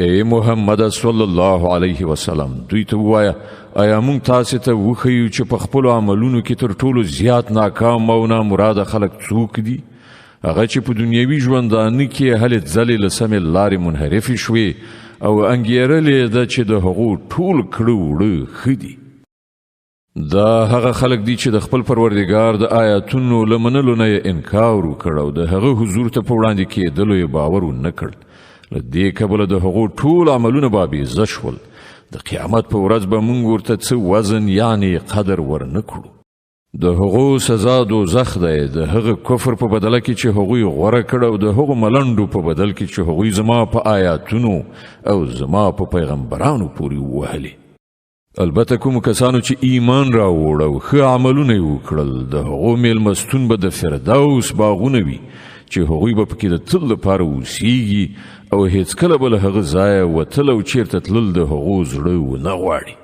ای محمد صلی الله علیه وسلم دوی ته ووایه آیا موږ تاسو ته وښیو چې په خپلو عملونو کې تر ټولو زیات ناکام او نامراده خلک څوک دي؟ هغه چې په دنیوي ژوندانه کې هلې ځلې له سمې لارې منحرفې شوې او انګېرلې ده چې د هغو ټول کړه وړه ښه دي. دا هغه خلک دي چې د خپل پروردګار د آیاتونو له منلو نه یې انکار وکړ او د هغه حضور ته په وړاندې کېدلو یې باور ونه کړ. له دې کبله د هغو ټول عملونه بابیزه شول. د قیامت په ورځ به موږ ورته څه وزن یعنې قدر ورنه کړو. د هغو سزا دوزخ دی، د هغه کفر په بدله کې چې هغوی غوره کړ او د هغو ملنډو په بدل کې چې هغوی زما په آیاتونو او زما په پیغمبرانو پورې ووهلې. البته کوم کسانو چې ایمان راوړ او ښه عملونه یې وکړل د هغو میلمستون به د فردوس باغونه وي چې هغوی به پکې د تل لپاره اوسیږي او هیڅکله به له هغه ځایه وتل او چیرته تلل د هغو زړه ونه غواړي.